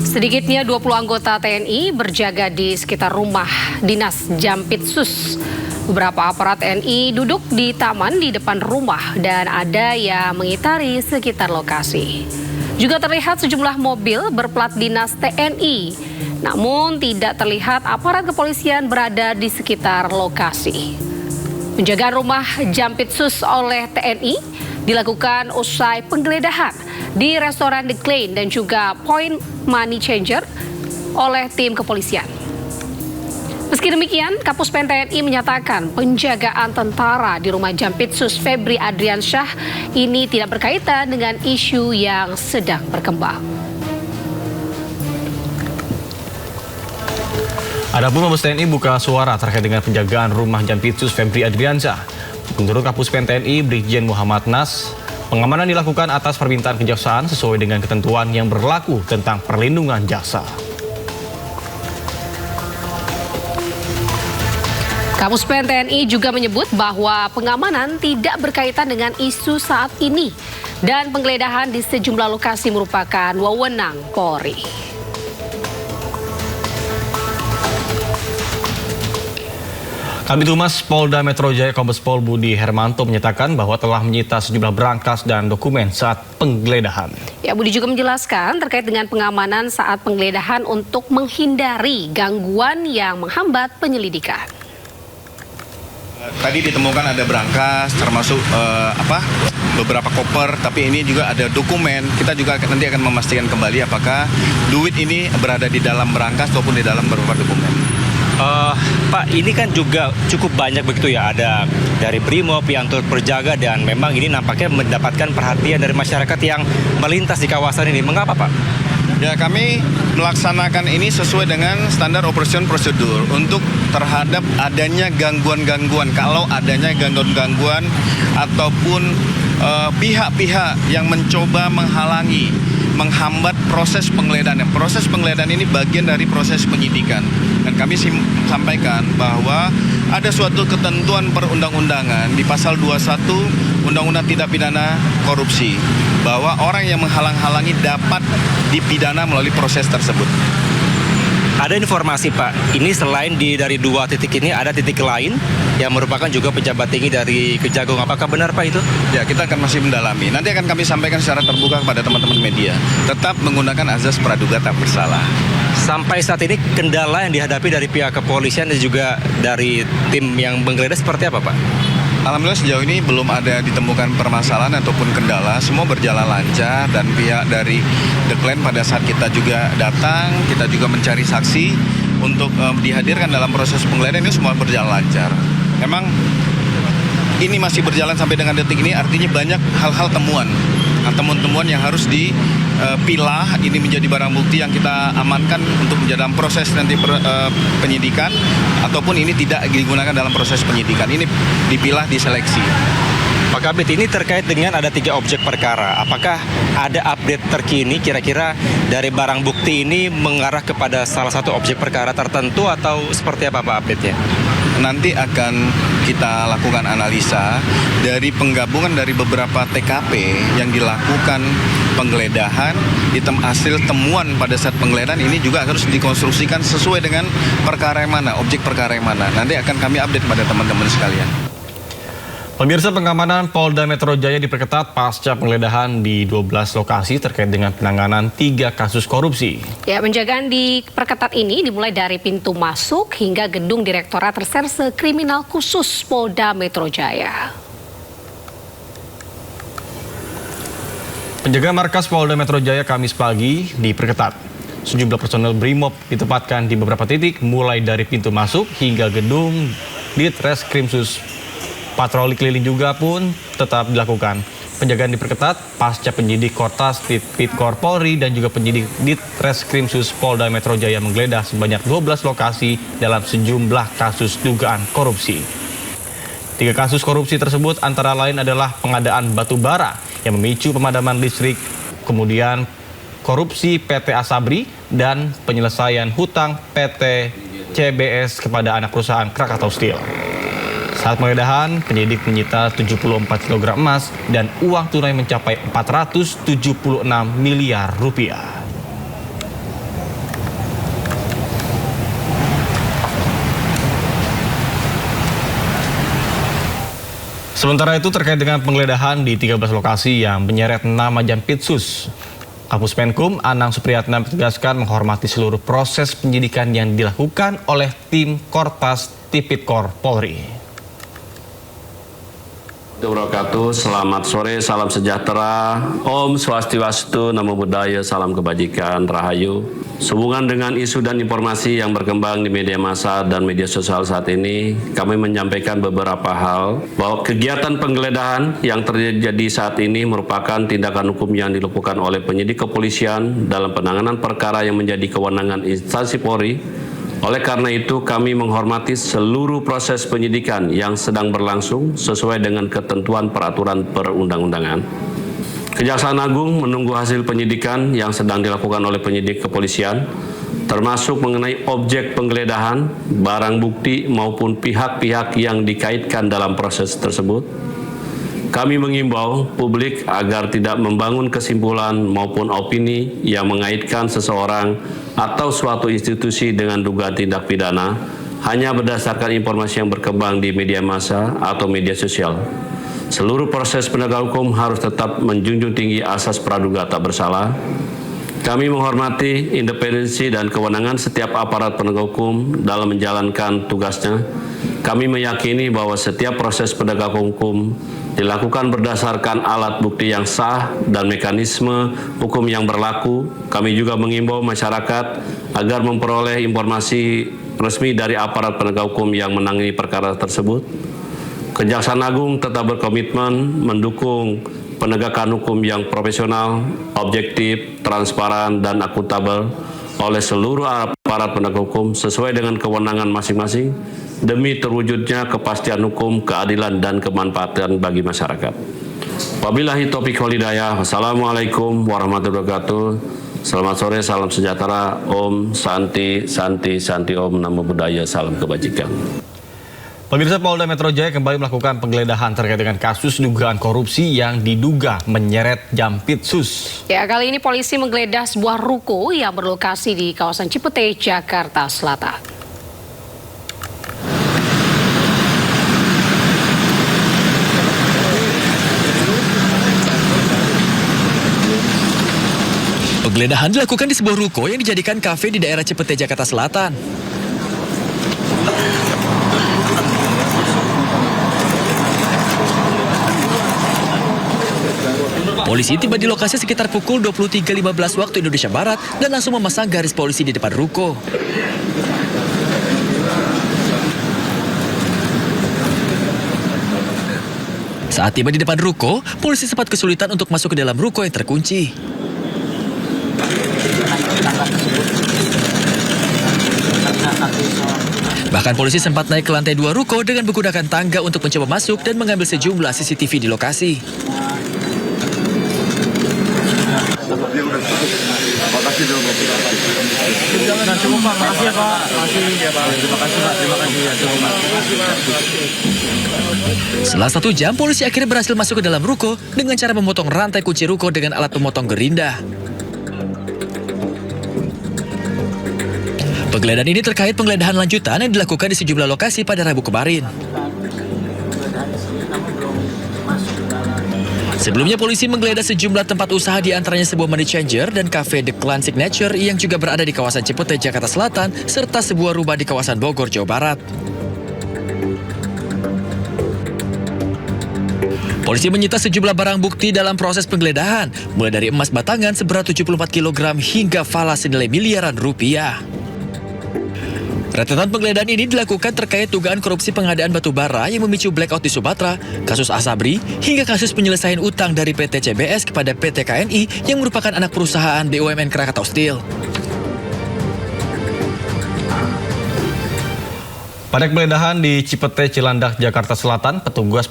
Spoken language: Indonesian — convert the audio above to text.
Sedikitnya 20 anggota TNI berjaga di sekitar rumah dinas Jampitsus. Beberapa aparat TNI duduk di taman di depan rumah dan ada yang mengitari sekitar lokasi. Juga terlihat sejumlah mobil berplat dinas TNI. Namun tidak terlihat aparat kepolisian berada di sekitar lokasi. Penjagaan rumah Jampitsus oleh TNI dilakukan usai penggeledahan di restoran The Klein dan juga Point Money Changer oleh tim kepolisian. Meski demikian, Kapuspen TNI menyatakan penjagaan tentara di rumah Jampitsus Febri Adriansyah ini tidak berkaitan dengan isu yang sedang berkembang. Adapun Mabes TNI buka suara terkait dengan penjagaan rumah Jampitsus Febri Adriansyah. Menurut Kapuspen TNI Brigjen Muhammad Nas, pengamanan dilakukan atas permintaan kejaksaan sesuai dengan ketentuan yang berlaku tentang perlindungan jaksa. Kapuspen TNI juga menyebut bahwa pengamanan tidak berkaitan dengan isu saat ini dan penggeledahan di sejumlah lokasi merupakan wewenang Polri. Kabid Humas Polda Metro Jaya Kombes Pol Budi Hermanto menyatakan bahwa telah menyita sejumlah berangkas dan dokumen saat penggeledahan. Ya, Budi juga menjelaskan terkait dengan pengamanan saat penggeledahan untuk menghindari gangguan yang menghambat penyelidikan. Tadi ditemukan ada berangkas, termasuk beberapa koper, tapi ini juga ada dokumen. Kita juga nanti akan memastikan kembali apakah duit ini berada di dalam berangkas ataupun di dalam beberapa dokumen. Pak, ini kan juga cukup banyak begitu ya, ada dari Brimob yang turut berjaga dan memang ini nampaknya mendapatkan perhatian dari masyarakat yang melintas di kawasan ini. Mengapa, Pak? Ya, kami melaksanakan ini sesuai dengan standar operation prosedur untuk terhadap adanya gangguan-gangguan. Kalau adanya gangguan-gangguan ataupun pihak-pihak yang mencoba menghalangi, menghambat proses penggeledahan. Proses penggeledahan ini bagian dari proses penyidikan. Dan kami sampaikan bahwa ada suatu ketentuan perundang-undangan di pasal 21 Undang-Undang Tindak Pidana Korupsi bahwa orang yang menghalang-halangi dapat dipidana melalui proses tersebut. Ada informasi, Pak, ini selain dari dua titik ini ada titik lain yang merupakan juga pejabat tinggi dari Kejagung. Apakah benar, Pak, itu? Ya, kita akan masih mendalami. Nanti akan kami sampaikan secara terbuka kepada teman-teman media. Tetap menggunakan azas praduga tak bersalah. Sampai saat ini kendala yang dihadapi dari pihak kepolisian dan juga dari tim yang menggeledah seperti apa, Pak? Alhamdulillah sejauh ini belum ada ditemukan permasalahan ataupun kendala. Semua berjalan lancar dan pihak dari The Klein pada saat kita juga datang, kita juga mencari saksi untuk dihadirkan dalam proses penggeledahan ini semua berjalan lancar. Memang ini masih berjalan sampai dengan detik ini, artinya banyak hal-hal temuan yang harus dipilah. Ini menjadi barang bukti yang kita amankan untuk dalam proses nanti penyidikan, ataupun ini tidak digunakan dalam proses penyidikan. Ini dipilah, diseleksi. Pak Kabit, ini terkait dengan ada 3 objek perkara. Apakah ada update terkini kira-kira dari barang bukti ini mengarah kepada salah satu objek perkara tertentu atau seperti apa, Pak, update-nya? Nanti akan kita lakukan analisa dari penggabungan dari beberapa TKP yang dilakukan penggeledahan, hasil temuan pada saat penggeledahan ini juga harus dikonstruksikan sesuai dengan perkara yang mana, objek perkara yang mana. Nanti akan kami update pada teman-teman sekalian. Pemirsa, pengamanan Polda Metro Jaya diperketat pasca penggeledahan di 12 lokasi terkait dengan penanganan 3 kasus korupsi. Ya, penjagaan diperketat ini dimulai dari pintu masuk hingga gedung Direktorat Reserse Kriminal Khusus Polda Metro Jaya. Penjaga markas Polda Metro Jaya Kamis pagi diperketat. Sejumlah personel Brimob ditempatkan di beberapa titik mulai dari pintu masuk hingga gedung Ditreskrimsus. Patroli keliling juga pun tetap dilakukan. Penjagaan diperketat pasca penyidik Kortas Tipikor Polri dan juga penyidik Ditreskrimsus Polda Metro Jaya menggeledah sebanyak 12 lokasi dalam sejumlah kasus dugaan korupsi. 3 kasus korupsi tersebut antara lain adalah pengadaan batu bara yang memicu pemadaman listrik, kemudian korupsi PT Asabri, dan penyelesaian hutang PT CBS kepada anak perusahaan Krakatau Steel. Saat penggeledahan, penyidik menyita 74 kg emas dan uang tunai mencapai 476 miliar rupiah. Sementara itu terkait dengan penggeledahan di 13 lokasi yang menyeret nama Jampitsus, Kapus Penkum Anang Supriyatna menegaskan menghormati seluruh proses penyidikan yang dilakukan oleh tim Korpas Tipikor Polri. Wabarakatuh. Selamat sore, salam sejahtera, Om Swastiastu, Namo Buddhaya, salam kebajikan, Rahayu. Sehubungan dengan isu dan informasi yang berkembang di media massa dan media sosial saat ini, kami menyampaikan beberapa hal bahwa kegiatan penggeledahan yang terjadi saat ini merupakan tindakan hukum yang dilakukan oleh penyidik kepolisian dalam penanganan perkara yang menjadi kewenangan instansi Polri. Oleh karena itu, kami menghormati seluruh proses penyidikan yang sedang berlangsung sesuai dengan ketentuan peraturan perundang-undangan. Kejaksaan Agung menunggu hasil penyidikan yang sedang dilakukan oleh penyidik kepolisian, termasuk mengenai objek penggeledahan, barang bukti maupun pihak-pihak yang dikaitkan dalam proses tersebut. Kami mengimbau publik agar tidak membangun kesimpulan maupun opini yang mengaitkan seseorang atau suatu institusi dengan dugaan tindak pidana hanya berdasarkan informasi yang berkembang di media massa atau media sosial. Seluruh proses penegak hukum harus tetap menjunjung tinggi asas praduga tak bersalah. Kami menghormati independensi dan kewenangan setiap aparat penegak hukum dalam menjalankan tugasnya. Kami meyakini bahwa setiap proses penegak hukum dilakukan berdasarkan alat bukti yang sah dan mekanisme hukum yang berlaku. Kami juga mengimbau masyarakat agar memperoleh informasi resmi dari aparat penegak hukum yang menangani perkara tersebut. Kejaksaan Agung tetap berkomitmen mendukung penegakan hukum yang profesional, objektif, transparan, dan akuntabel oleh seluruh aparat penegak hukum sesuai dengan kewenangan masing-masing demi terwujudnya kepastian hukum, keadilan, dan kemanfaatan bagi masyarakat. Wabillahi taufiq wal hidayah. Wassalamualaikum warahmatullahi wabarakatuh. Selamat sore, salam sejahtera, Om Santi, Santi, Santi, Om Namo Buddhaya, salam kebajikan. Pemirsa, Polda Metro Jaya kembali melakukan penggeledahan terkait dengan kasus dugaan korupsi yang diduga menyeret Jampitsus. Ya, kali ini polisi menggeledah sebuah ruko yang berlokasi di kawasan Cipete, Jakarta Selatan. Penggeledahan dilakukan di sebuah ruko yang dijadikan kafe di daerah Cipete, Jakarta Selatan. Polisi tiba di lokasi sekitar pukul 23.15 waktu Indonesia Barat dan langsung memasang garis polisi di depan ruko. Saat tiba di depan ruko, polisi sempat kesulitan untuk masuk ke dalam ruko yang terkunci. Bahkan polisi sempat naik ke lantai 2 ruko dengan menggunakan tangga untuk mencoba masuk dan mengambil sejumlah CCTV di lokasi. Setelah 1 jam, polisi akhirnya berhasil masuk ke dalam ruko dengan cara memotong rantai kunci ruko dengan alat pemotong gerinda. Penggeledahan ini terkait penggeledahan lanjutan yang dilakukan di sejumlah lokasi pada Rabu kemarin. Sebelumnya polisi menggeledah sejumlah tempat usaha di antaranya sebuah money changer dan cafe The Clan Signature yang juga berada di kawasan Cipete, Jakarta Selatan, serta sebuah rumah di kawasan Bogor, Jawa Barat. Polisi menyita sejumlah barang bukti dalam proses penggeledahan, mulai dari emas batangan seberat 74 kg hingga falas senilai miliaran rupiah. Rentetan penggeledahan ini dilakukan terkait dugaan korupsi pengadaan batu bara yang memicu blackout di Sumatera, kasus Asabri, hingga kasus penyelesaian utang dari PT CBS kepada PT KNI yang merupakan anak perusahaan BUMN Krakatau Steel. Pada penggeledahan di Cipete, Cilandak, Jakarta Selatan, petugas